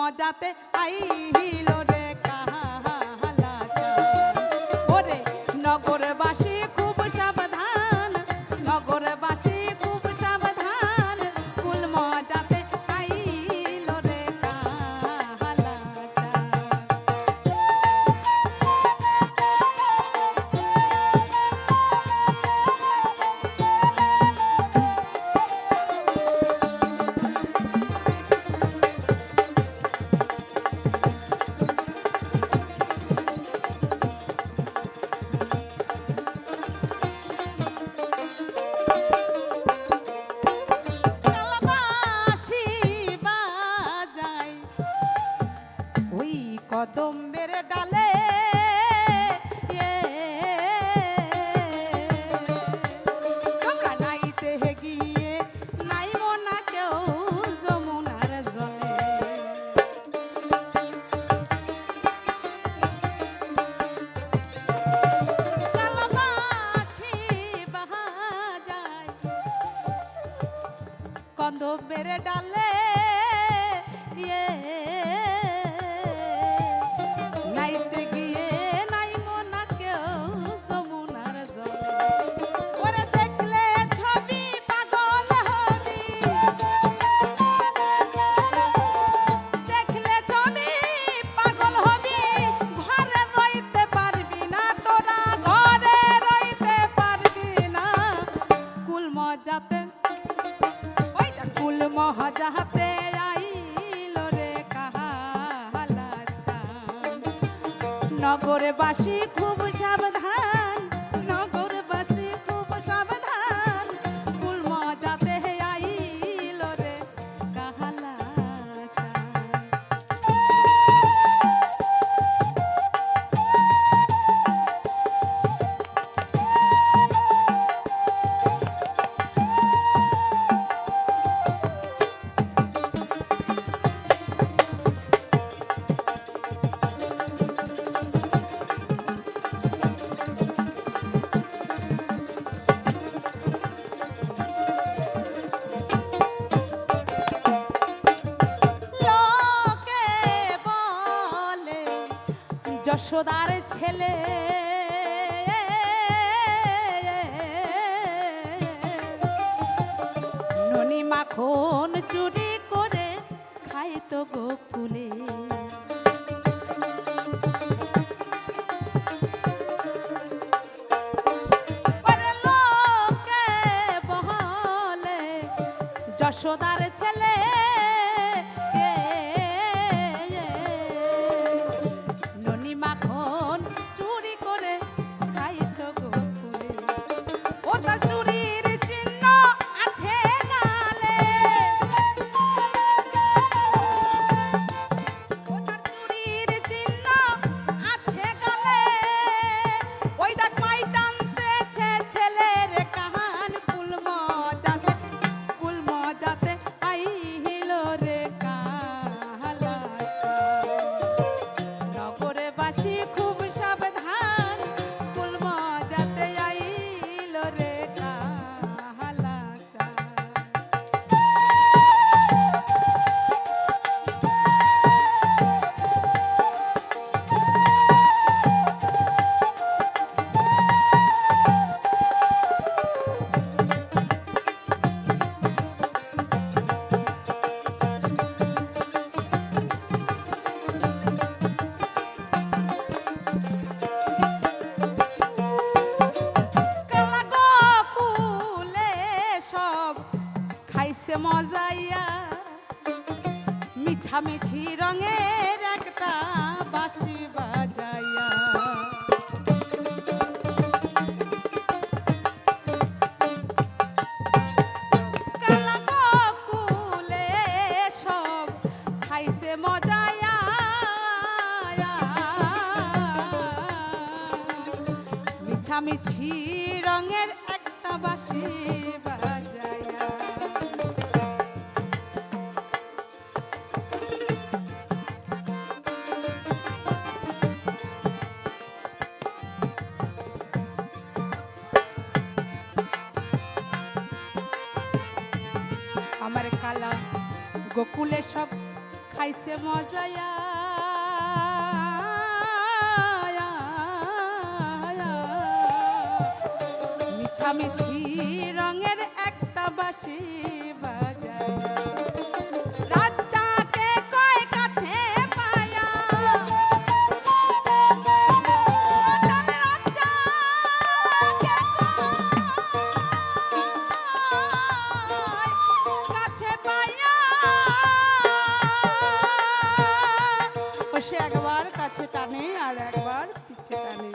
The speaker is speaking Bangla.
মজাতে আইল রে কাহালা চাঁদ। ওরে নগরবাসী খুব সাবধান, নগরবাসী খুব সাবধান, কুল মজাতে আইল রে কাহালা কদম্বের ডালে তোমরা নাইতে গিয়ে নাইমো না কেউ যমুনার জলে। কালবাসী বাজায় কদম্বের ডালে মহাজাহাতে আইল রে কাহালা চাঁদ। নগরবাসী খুব সাবধান, নগরবাসী খুব সাবধান, কুল মজাতে আইল রে কাহালা যশোদার ছেলে ননি মাখন চুরি করে খাইতো গোকুলে। লোকে বলে যশোদার ছেলে মাখন চুরি করে খাইতো গোকুলে। ও তার চুরির চিহ্ন আছে গালে, ও তার চুরির চিহ্ন আছে গালে। ওই দেখ মাই টানতেছে ছেলের কাহান, কুল মজাতে আইল রে কাহালা চাঁদ। নগরবাসী খুব সাবধান, কুল মজাতে আইল রে কাহালা চাঁদ। খাইছে মজাইয়া মিছামিছি রঙের একটা বাঁশি বাজাইয়া। কালাকুলে সব খাইছে মজাইয়া মিছামিছি রঙের একটা বাঁশি বাজাইয়া। আমার কালা গোকুলে সব খাইছে মজায়া মিছামিছি রঙের একটা বাঁশি বাজায় রাজাকে কয় কাছে পায়া রাজাকে কয় কাছে পায়া ও সে একবার কাছে টানে আর একবার পিছে টানে